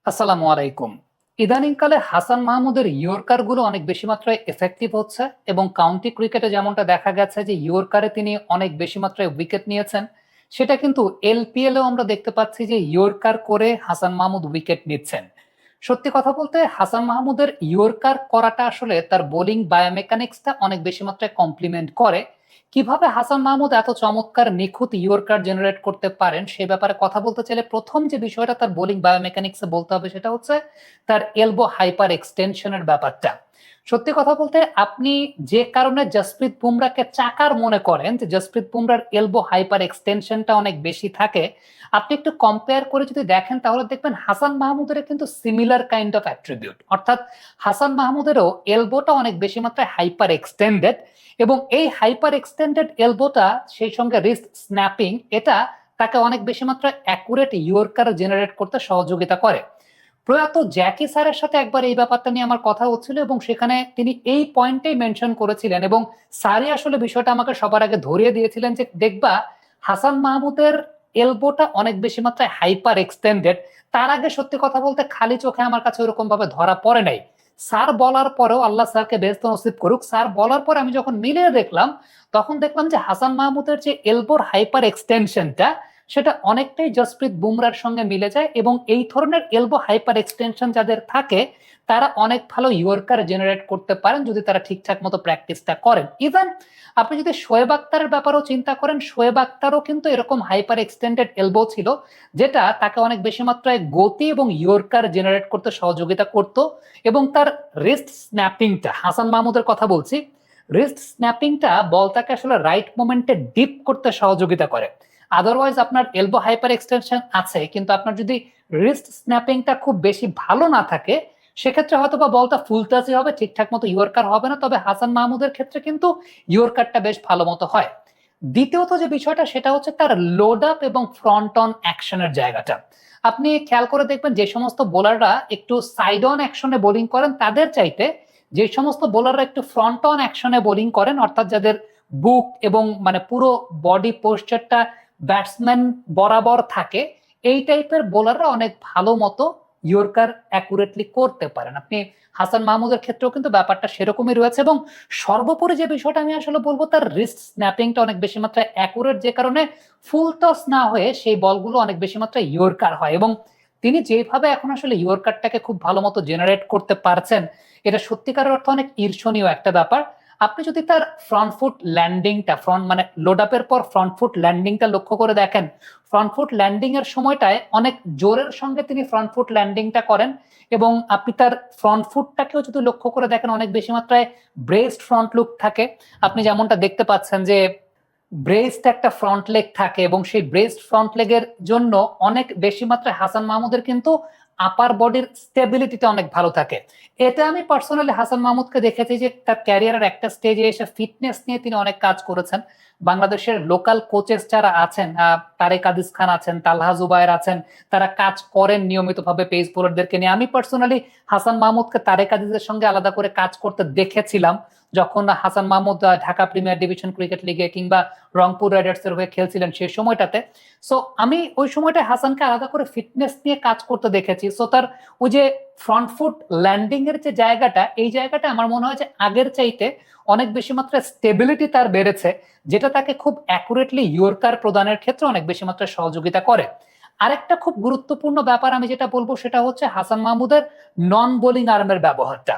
আসসালামু আলাইকুম। ইদানিংকালে হাসান মাহমুদের ইয়র্কার গুলো অনেক বেশি মাত্রায় এফেক্টিভ হচ্ছে এবং কাউন্টি ক্রিকেটে যেমনটা দেখা গেছে যে ইয়র্কারে তিনি অনেক বেশি মাত্রায় উইকেট নিয়েছেন, সেটা কিন্তু এলপিএল এও আমরা দেখতে পাচ্ছি যে ইয়র্কার করে হাসান মাহমুদ উইকেট নিচ্ছেন। সত্যি কথা বলতে হাসান মাহমুদের ইয়র্কার করাটা আসলে তার বোলিং বায়োমেকানিক্সটা অনেক বেশি মাত্রায় কমপ্লিমেন্ট করে। কিভাবে হাসান মাহমুদ এত চমৎকার নিখুঁত ইয়র্কার জেনারেট করতে পারেন সে ব্যাপারে কথা বলতে চাইলে প্রথম যে বিষয়টা তার বোলিং বায়োমেকানিক্সে বলতে হবে সেটা হচ্ছে তার এলবো হাইপার এক্সটেনশনের ব্যাপারটা। সত্যি কথা বলতে আপনি যে কারণে জসপ্রীত বুমরাকে চাকার মনে করেন যে জসপ্রীত বুমরার এলবো হাইপার এক্সটেনশনটা অনেক বেশি থাকে, আপনি একটু কম্পেয়ার করে যদি দেখেন তাহলে দেখবেন হাসান মাহমুদের কিন্তু সিমিলার কাইন্ড অফ অ্যাট্রিবিউট, অর্থাৎ হাসান মাহমুদেরও এলবোটা অনেক বেশি মাত্রায় হাইপার এক্সটেন্ডেড এবং এই হাইপার এক্সটেন্ডেড এলবোটা সেই সঙ্গে রিস্ট স্ন্যাপিং, এটা তাকে অনেক বেশি মাত্রায় অ্যাকুরেট ইয়র্কার জেনারেট করতে সহযোগিতা করে। প্রয়াত জ্যাকি স্যারের সাথে একবার এই ব্যাপারটা নিয়ে আমার কথা হচ্ছিল এবং সেখানে তিনি এই পয়েন্টেই মেনশন করেছিলেন এবং স্যারই আসলে বিষয়টা আমাকে সবার আগে ধরিয়ে দিয়েছিলেন যে দেখবা হাসান মাহমুদের এলবোটা অনেক বেশি মাত্রায় হাইপার এক্সটেন্ডেড। তার আগে সত্যি কথা বলতে খালি চোখে আমার কাছে ওরকম ভাবে ধরা পড়ে নাই। স্যার বলার পরেও, আল্লাহ স্যারকে বেহেশত নসিব করুক, স্যার বলার পরে আমি যখন মিলিয়ে দেখলাম তখন দেখলাম যে হাসান মাহমুদের যে এলবোর হাইপার এক্সটেনশনটা সেটা অনেকটাই জসপ্রীত বুমরার সঙ্গে মিলে যায় এবং এই ধরনের এলবো হাইপার এক্সটেনশন যাদের থাকে তারা অনেক ভালো ইয়র্কার জেনারেট করতে পারেন যদি তারা ঠিকঠাক মতো প্র্যাকটিসটা করেন। ইভেন আপনি যদি শোয়েব আক্তারের ব্যাপারেও চিন্তা করেন, শোয়েব আক্তারও কিন্তু এরকম হাইপার এক্সটেন্ডেড এলবো ছিল যেটা তাকে অনেক বেশি মাত্রায় গতি এবং ইয়র্কার জেনারেট করতে সহযোগিতা করত এবং তার রিস্ট স্ন্যাপিংটা, হাসান মাহমুদের কথা বলছি, রিস্ট স্ন্যাপিংটা বলটাকে আসলে রাইট মোমেন্টে ডিপ করতে সহযোগিতা করে। আদারওয়াইজ আপনার এলবো হাইপার এক্সটেনশন আছে কিন্তু আপনার যদি রিস্ট স্ন্যাপিংটা খুব বেশি ভালো না থাকে সেক্ষেত্রে হয়তো বা বলটা ফুল টাচই হবে, ঠিকঠাক মতো ইয়র্কার হবে না। তবে হাসান মাহমুদের ক্ষেত্রে কিন্তু ইয়র্কারটা বেশ ভালো মতো হয়। দ্বিতীয়ত যে বিষয়টা সেটা হচ্ছে তার লোড আপ এবং ফ্রন্ট অন অ্যাকশনের জায়গাটা। আপনি খেয়াল করে দেখবেন যে সমস্ত বোলাররা একটু সাইড অন অ্যাকশনে বোলিং করেন তাদের চাইতে যে সমস্ত বোলাররা একটু ফ্রন্ট অন অ্যাকশনে বোলিং করেন, অর্থাৎ যাদের বুক এবং মানে পুরো বডি পোস্টারটা ব্যাটসম্যান বরাবর থাকে, এই টাইপের বোলাররা অনেক ভালো মতো ইয়র্কার অ্যাকুরেটলি করতে পারেন। আপনি হাসান মাহমুদের ক্ষেত্রেও কিন্তু ব্যাপারটা সেরকমই রয়েছে এবং সর্বোপরি যে বিষয়টা আমি আসলে বলবো তার রিস্ট স্ন্যাপিংটা অনেক বেশি মাত্রায় অ্যাকুরেট, যে কারণে ফুল টস না হয়ে সেই বলগুলো অনেক বেশি মাত্রায় ইয়র্কার হয় এবং তিনি যেভাবে এখন আসলে ইয়র্কারটাকে খুব ভালো মতো জেনারেট করতে পারছেন এটা সত্যিকারের অর্থে অনেক ঈর্ষণীয় একটা ব্যাপার। আপনি যদি তার ফ্রন্ট ফুট ল্যান্ডিংটা, ফ্রন্ট মানে লোড আপের পর ফ্রন্ট ফুট ল্যান্ডিংটা লক্ষ্য করে দেখেন, ফ্রন্ট ফুট ল্যান্ডিং এর সময়টায় অনেক জোরের সঙ্গে তিনি ফ্রন্ট ফুট ল্যান্ডিংটা করেন এবং আপনি তার ফ্রন্ট ফুটটাকেও যদি লক্ষ্য করে দেখেন অনেক বেশি মাত্রায় ব্রেসড ফ্রন্ট লুক থাকে। আপনি যেমনটা দেখতে পাচ্ছেন যে ব্রেসড একটা ফ্রন্ট লেগ থাকে এবং সেই ব্রেসড ফ্রন্ট লেগের জন্য অনেক বেশি মাত্রায় হাসান মাহমুদের কিন্তু আপার বডির স্টেবিলিটিটা অনেক ভালো থাকে। এটা আমি পার্সোনালি হাসান মাহমুদকে দেখেছি যে তার ক্যারিয়ারের একটা স্টেজে এসে ফিটনেস নিয়ে তিনি অনেক কাজ করেছেন। বাংলাদেশের লোকাল কোচেস যারা আছেন, তারেক আদিস খান আছেন, তালহা জুবায়ের আছেন, তারা কাজ করেন নিয়মিতভাবে পেস বোলারদেরকে নিয়ে। আমি পার্সোনালি হাসান মাহমুদকে তারেক আদিসের সঙ্গে আলাদা করে কাজ করতে দেখেছিলাম যখন Hasan Mahmud Dhaka premier division cricket লিগে কিংবা রংপুর রাইডার্স এর হয়ে খেলছিলেন সেই সময়টাতে। সো আমি ওই সময়টা হাসানকে আলাদা করে ফিটনেস নিয়ে কাজ করতে দেখেছি। সো তার ওই যে ফ্রন্ট ফুট ল্যান্ডিং এর যে জায়গাটা, এই জায়গাটা আমার মনে হয় যে আগের চাইতে অনেক বেশি মাত্রায় স্টেবিলিটি তার বেড়েছে, যেটা তাকে খুব অ্যাকুরেটলি ইয়র্কার প্রদানের ক্ষেত্রে অনেক বেশি মাত্রায় সহযোগিতা করে। আরেকটা খুব গুরুত্বপূর্ণ ব্যাপার আমি যেটা বলবো সেটা হচ্ছে হাসান মাহমুদের নন বোলিং আর্মের ব্যবহারটা।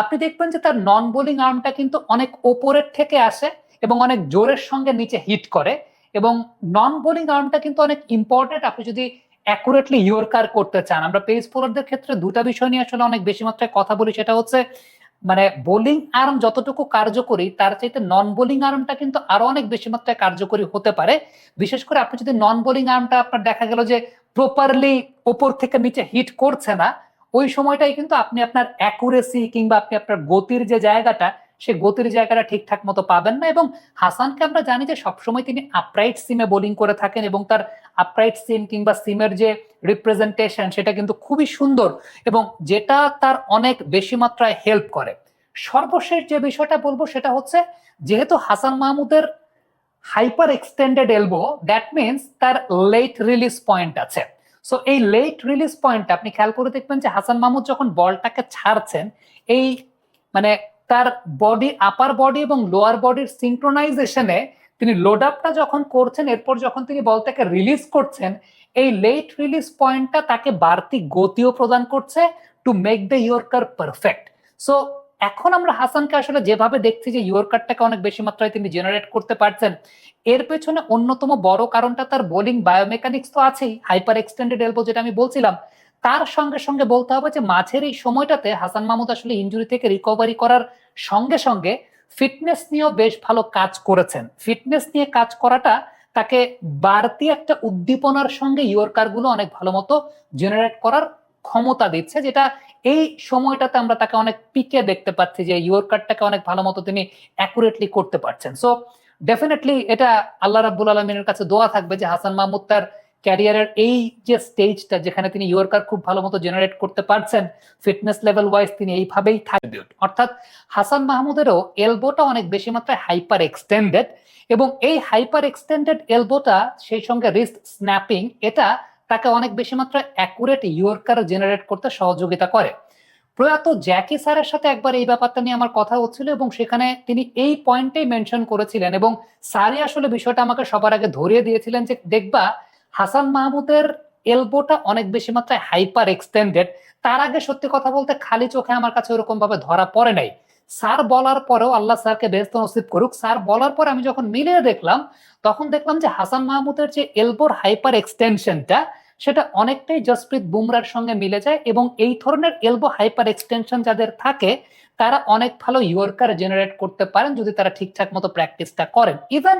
আপনি দেখবেন যে তার নন বোলিং আর্মটা কিন্তু অনেক ওপরের থেকে আসে এবং অনেক জোরের সঙ্গে নিচে হিট করে এবং নন বোলিং আর্মটা কিন্তু অনেক ইম্পর্টেন্ট আপনি যদি অ্যাকুরেটলি ইয়র্কার করতে চান। আমরা পেস বোলারদের ক্ষেত্রে দুটা বিষয় নিয়ে আসলে অনেক বেশি মাত্রায় কথা বলি, সেটা হচ্ছে মানে বোলিং আর্ম যতটুকু কার্যকরী তার চাইতে নন বোলিং আর্মটা কিন্তু আরো অনেক বেশি মাত্রায় কার্যকরী হতে পারে। বিশেষ করে আপনি যদি নন বোলিং আর্মটা আপনার দেখা গেল যে প্রপারলি ওপর থেকে নিচে হিট করছে না, ওই সময়টাই কিন্তু আপনি আপনার অ্যাকুরেসি কিংবা আপনি আপনার গতির যে জায়গাটা সে গতির জায়গাটা ঠিকঠাক মতো পাবেন না। এবং হাসানকে আমরা জানি যে সবসময় তিনি আপরাইট সিমে বোলিং করে থাকেন এবং তার আপরাইট সিম কিংবা সিমের যে রিপ্রেজেন্টেশন সেটা কিন্তু খুবই সুন্দর এবং যেটা তার অনেক বেশি মাত্রায় হেল্প করে। সর্বশেষ যে বিষয়টা বলবো সেটা হচ্ছে যেহেতু হাসান মাহমুদের hyper extended elbow, that means তার লেট রিলিজ পয়েন্ট আছে। সো এই লেট রিলিজ পয়েন্ট আপনি খেয়াল করে দেখবেন যে হাসান মাহমুদ যখন বলটাকে ছাড়ছেন, এই মানে তার বডি, আপার বডি এবং লোয়ার বডির সিঙ্ক্রোনাইজেশনে তিনি লোড আপটা যখন করছেন, এরপর যখন তিনি বলটাকে রিলিজ করছেন, এই লেট রিলিজ পয়েন্টটা তাকে বাড়তি গতিও প্রদান করছে to make the yorker perfect. So এখন আমরা হাসানকে আসলে যেভাবে দেখছি যে ইয়র্কারটাকে অনেক বেশি মাত্রায় তিনি জেনারেট করতে পারছেন, এর পেছনে অন্যতম বড় কারণটা তার বোলিং বায়োমেকানিক্স তো আছেই, হাইপার এক্সটেন্ডেড এলবো যেটা আমি বলছিলাম। তার সঙ্গে সঙ্গে বলতে হবে যে মাঝের এই সময়টাতে হাসান মাহমুদ আসলে ইনজুরি থেকে রিকভারি করার সঙ্গে সঙ্গে ফিটনেস নিয়েও বেশ ভালো কাজ করেছেন। ফিটনেস নিয়ে কাজ করাটা তাকে বাড়তি একটা উদ্দীপনার সঙ্গে ইয়র্কার গুলো অনেক ভালো মতো জেনারেট করার ক্ষমতা দিচ্ছে, যেটা এই সময়টাতে আমরা তাকে অনেক পিকে দেখতে পাচ্ছি যে ইয়র্কারটাকে অনেক ভালো মতো তিনি অ্যাকুরেটলি করতে পারছেন। সো ডেফিনেটলি এটা আল্লাহ রাব্বুল আলমিনের কাছে দোয়া থাকবে যে হাসান মাহমুদ তার ক্যারিয়ারের এই যে স্টেজটা যেখানে তিনি ইয়র্কার খুব ভালো মতো জেনারেট করতে পারছেন, ফিটনেস লেভেল ওয়াইজ তিনি এইভাবেই থাকবেন। অর্থাৎ হাসান মাহমুদেরও এলবোটা অনেক বেশি মাত্রায় হাইপার এক্সটেন্ডেড, এবং এই হাইপার এক্সটেন্ডেড এলবোটা সেই সঙ্গে রিস্ট স্ন্যাপিং, এটা তাকে অনেক বেশি মাত্রায় অ্যাকুরেট ইয়র্কার জেনারেট করতে সহযোগিতা করে। প্রয়াত জ্যাকি স্যারের সাথে একবার এই ব্যাপারটা নিয়ে আমার কথা হচ্ছিল এবং সেখানে তিনি এই পয়েন্টটাই মেনশন করেছিলেন, এবং স্যারই আসলে বিষয়টা আমাকে সবার আগে ধরিয়ে দিয়েছিলেন যে দেখবা হাসান মাহমুদের এলবোটা অনেক বেশি মাত্রায় হাইপার এক্সটেন্ডেড। তার আগে সত্যি কথা বলতে খালি চোখে আমার কাছে ওরকম ভাবে ধরা পড়ে নাই। স্যার বলার পরেও, আল্লাহ স্যারকে বেহেশত নসিব করুক, স্যার বলার পর আমি যখন মিলিয়ে দেখলাম, তখন দেখলাম যে হাসান মাহমুদের যে এলবোর হাইপার এক্সটেনশনটা, সেটা অনেকটাই জসপ্রীত বুমরার সঙ্গে মিলে যায়, এবং এই ধরনের এলবো হাইপার এক্সটেনশন যাদের থাকে তারা অনেক ভালো ইয়র্কার জেনারেট করতে পারেন যদি তারা ঠিকঠাক মতো প্র্যাকটিসটা করেন। ইভেন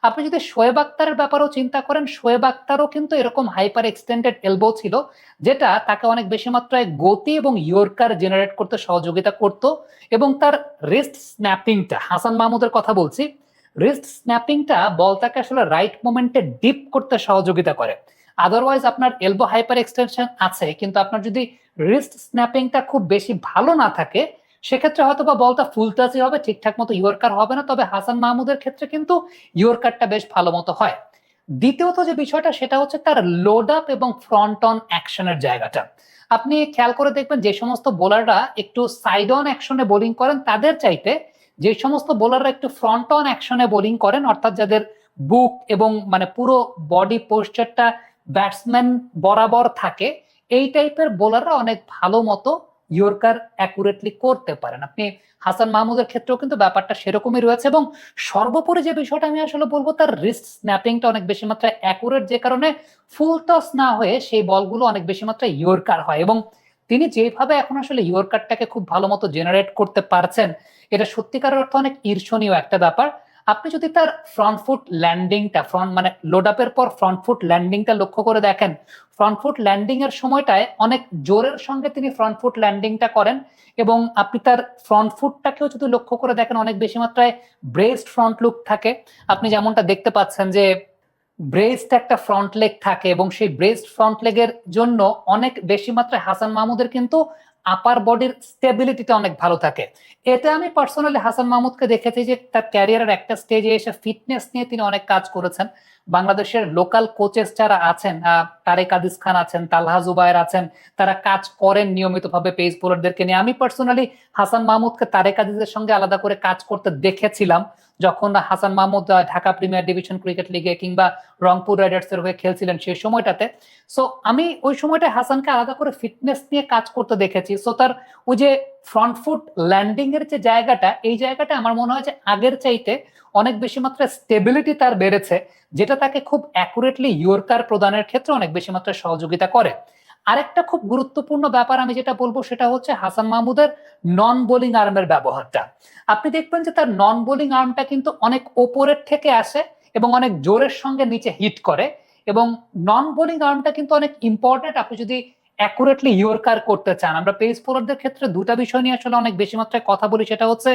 আপনি যদি শোয়েব আক্তারের ব্যাপারেও চিন্তা করেন, শোয়েব আক্তারও কিন্তু এরকম হাইপার এক্সটেন্ডেড এলবো ছিল যেটা তাকে অনেক বেশি মাত্রায় গতি এবং ইয়র্কার জেনারেট করতে সহযোগিতা করত, এবং তার রিস্ট স্ন্যাপিংটা, হাসান মাহমুদের কথা বলছি, রিস্ট স্ন্যাপিংটা বলটাকে আসলে রাইট মোমেন্টে ডিপ করতে সহযোগিতা করে। আদারওয়াইজ আপনার এলবো হাইপার এক্সটেনশন আছে, কিন্তু আপনার যদি রিস্ট স্ন্যাপিংটা খুব বেশি ভালো না থাকে, সেক্ষেত্রে হয়তো বা বলটা ফুল টাচই হবে, ঠিকঠাক মতো ইয়র্কার হবে না। তবে হাসান মাহমুদের ক্ষেত্রে কিন্তু ইয়র্কারটা বেশ ভালো মতো হয়। দ্বিতীয়ত যে বিষয়টা সেটা হচ্ছে তার লোড আপ এবং ফ্রন্ট অন অ্যাকশনের জায়গাটা। আপনি খেয়াল করে দেখবেন যে সমস্ত বোলাররা একটু সাইড অন অ্যাকশনে বোলিং করেন, তাদের চাইতে যে সমস্ত বোলাররা একটু ফ্রন্ট অন অ্যাকশনে বোলিং করেন, অর্থাৎ যাদের বুক এবং মানে পুরো বডি পোস্টারটা ব্যাটসম্যান বরাবর থাকে, এই টাইপের বোলাররা অনেক ভালো মতো ইয়র্কার অ্যাকুরেটলি করতে পারেন। আপনি হাসান মাহমুদের ক্ষেত্রেও কিন্তু ব্যাপারটা সেরকমই রয়েছে, এবং সর্বোপরি যে বিষয়টা আমি আসলে বলবো, তার রিস্ট স্ন্যাপিংটা অনেক বেশি মাত্রায় অ্যাকুরেট, যে কারণে ফুল টস না হয়ে সেই বলগুলো অনেক বেশি মাত্রায় ইয়র্কার হয়। এবং তিনি যেভাবে এখন আসলে ইয়র্কারটাকে খুব ভালো মতো জেনারেট করতে পারছেন, এটা সত্যিকারের অর্থে অনেক ঈর্ষণীয় একটা ব্যাপার। আপনি যদি তার ফ্রন্ট ফুট ল্যান্ডিংটা, ফ্রন্ট মানে লোড আপের পর ফ্রন্ট ফুট ল্যান্ডিংটা লক্ষ্য করে দেখেন, ফ্রন্ট ফুট ল্যান্ডিং এর সময়টায় অনেক জোরের সঙ্গে তিনি ফ্রন্ট ফুট ল্যান্ডিংটা করেন, এবং আপনি তার ফ্রন্ট ফুটটাকেও যদি লক্ষ্য করে দেখেন, অনেক বেশি মাত্রায় ব্রেসড ফ্রন্ট লুক থাকে। আপনি যেমনটা দেখতে পাচ্ছেন যে ব্রেসড একটা ফ্রন্ট লেগ থাকে, এবং সেই ব্রেসড ফ্রন্ট লেগের জন্য অনেক বেশি মাত্রায় হাসান মাহমুদের কিন্তু আপার বডির স্টেবিলিটিটা অনেক ভালো থাকে। এটা আমি পার্সোনালি হাসান মাহমুদকে দেখেছি যে তার ক্যারিয়ারের একটা স্টেজে এসে ফিটনেস নিয়ে তিনি অনেক কাজ করেছেন। বাংলাদেশের লোকাল কোচেস যারা আছেন, তারেক আদিস খান আছেন, তালহা জুবায়ের আছেন, তারা কাজ করেন নিয়মিতভাবে পেস বোলারদেরকে নিয়ে। আমি পার্সোনালি হাসান মাহমুদকে তারেক আদিসের সঙ্গে আলাদা করে কাজ করতে দেখেছিলাম, যখন Hasan Mahmud Dhaka premier division cricket লিগে কিংবা রংপুর রাইডার্সের হয়ে খেলছিলেন সেই সময়টাতে। সো আমি ওই সময়টা হাসানকে আলাদা করে ফিটনেস নিয়ে কাজ করতে দেখেছি। সো তার ওই যে ফ্রন্ট ফুট ল্যান্ডিং এর যে জায়গাটা, এই জায়গাটা আমার মনে হয় যে আগের চাইতে অনেক বেশি মাত্রায় স্টেবিলিটি তার বেড়েছে, যেটা তাকে খুব অ্যাকুরেটলি ইয়র্কার প্রদানের ক্ষেত্রে অনেক বেশি মাত্রায় সহযোগিতা করে। আরেকটা খুব গুরুত্বপূর্ণ ব্যাপার আমি যেটা বলবো সেটা হচ্ছে হাসান মাহমুদের নন বোলিং আর্মের ব্যবহারটা। আপনি দেখবেন যে তার নন বোলিং আর্মটা কিন্তু অনেক ওপরের থেকে আসে এবং অনেক জোরের সঙ্গে নিচে হিট করে, এবং নন বোলিং আর্মটা কিন্তু অনেক ইম্পর্টেন্ট আপনি যদি অ্যাকুরেটলি ইয়র্কার করতে চান। আমরা পেস বোলারদের ক্ষেত্রে দুটা বিষয় নিয়ে আসলে অনেক বেশি মাত্রায় কথা বলি, সেটা হচ্ছে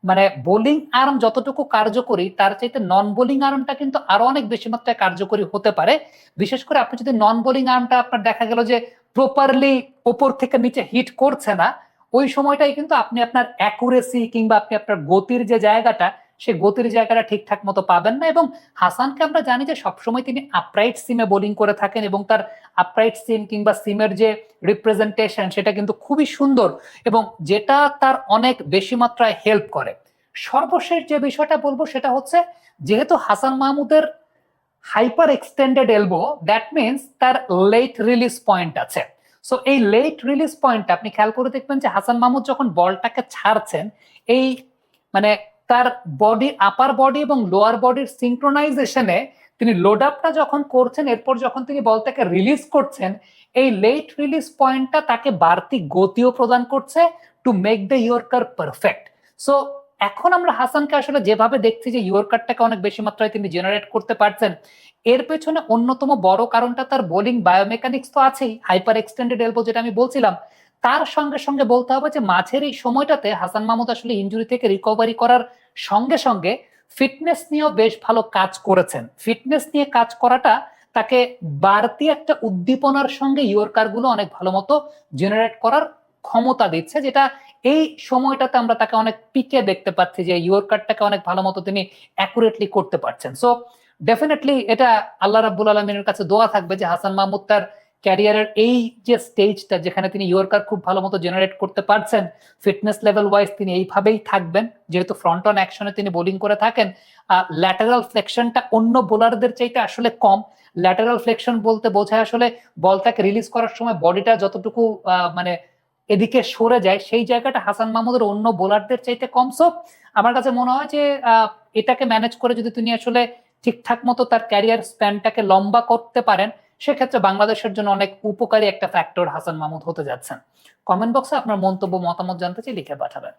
মানে বোলিং আর্ম যতটুকু কার্যকরী, তার চাইতে নন বোলিং আর্মটা কিন্তু আরো অনেক বেশি মাত্রায় কার্যকরী হতে পারে। বিশেষ করে আপনি যদি নন বোলিং আর্মটা আপনার দেখা গেল যে প্রপারলি ওপর থেকে নিচে হিট করছে না, ওই সময়টাই কিন্তু আপনি আপনার অ্যাকুরেসি কিংবা আপনি আপনার গতির যে জায়গাটা, সে গতির জায়গাটা ঠিকঠাক মতো পাবেন না। এবং হাসানকে আমরা জানি যে সবসময় তিনি আপরাইট সিমে বোলিং করে থাকেন এবং তার আপরাইট সিম কিংবা সিমের যে রিপ্রেজেন্টেশন সেটা কিন্তু খুবই সুন্দর এবং যেটা তার অনেক বেশি মাত্রায় হেল্প করে। সর্বশেষ যে বিষয়টা বলবো সেটা হচ্ছে, যেহেতু হাসান মাহমুদের hyper extended elbow, that means তার লেট রিলিজ পয়েন্ট আছে। সো এই লেট রিলিজ পয়েন্ট আপনি খেয়াল করে দেখবেন যে হাসান মাহমুদ যখন বলটাকে ছাড়ছেন, এই মানে তার বডি, আপার বডি এবং লোয়ার বডির সিঙ্ক্রোনাইজেশনে তিনি লোড আপটা যখন করছেন, এরপর যখন তিনি বলটাকে রিলিজ করছেন, এই লেট রিলিজ পয়েন্টটা তাকে বাড়তি গতিও প্রদান করছে to make the yorker perfect. So এখন আমরা হাসানকে আসলে যেভাবে দেখছি যে ইয়র্কারটাকে অনেক বেশি মাত্রায় তিনি জেনারেট করতে পারছেন, এর পেছনে অন্যতম বড় কারণটা তার বোলিং বায়োমেকানিক্স তো আছেই, হাইপার এক্সটেন্ডেড এলবো যেটা আমি বলছিলাম। তার সঙ্গে সঙ্গে বলতে হবে যে মাঝের এই সময়টাতে হাসান মাহমুদ আসলে ইনজুরি থেকে রিকভারি করার সঙ্গে সঙ্গে ফিটনেস নিয়েও বেশ ভালো কাজ করেছেন। ফিটনেস নিয়ে কাজ করাটা তাকে বাড়তি একটা উদ্দীপনার সঙ্গে ইয়র্কার গুলো অনেক ভালো মতো জেনারেট করার ক্ষমতা দিচ্ছে, যেটা এই সময়টাতে আমরা তাকে অনেক পিকে দেখতে পাচ্ছি যে ইয়র্কারটাকে অনেক ভালো মতো তিনি অ্যাকুরেটলি করতে পারছেন। সো ডেফিনেটলি এটা আল্লাহ রাব্বুল আলমিনের কাছে দোয়া থাকবে যে হাসান মাহমুদ তার ক্যারিয়ারের এই যে স্টেজটা যেখানে তিনি ইয়র্কার খুব ভালো মতো জেনারেট করতে পারছেন, ফিটনেস লেভেল ওয়াইজ তিনি এইভাবেই থাকবেন। যেহেতু ফ্রন্ট অন অ্যাকশনে তিনি বোলিং করে থাকেন, ল্যাটারাল ফ্লেকশনটা অন্য বোলারদের চাইতে আসলে কম। ল্যাটারাল ফ্লেকশন বলতে বোঝায় আসলে বলটাকে রিলিজ করার সময় বডিটা যতটুকু মানে এদিকে সরে যায়, সেই জায়গাটা হাসান মাহমুদের অন্য বোলারদের চাইতে কম। সো আমার কাছে মনে হয় যে এটাকে ম্যানেজ করে যদি তিনি আসলে ঠিকঠাক মতো তার ক্যারিয়ার স্প্যানটাকে লম্বা করতে পারেন, সেক্ষেত্রে বাংলাদেশের জন্য অনেক উপকারী একটা ফ্যাক্টর হাসান মাহমুদ হতে যাচ্ছেন। কমেন্ট বক্সে আপনার মন্তব্য, মতামত জানতে চাই, লিখে পাঠাবেন।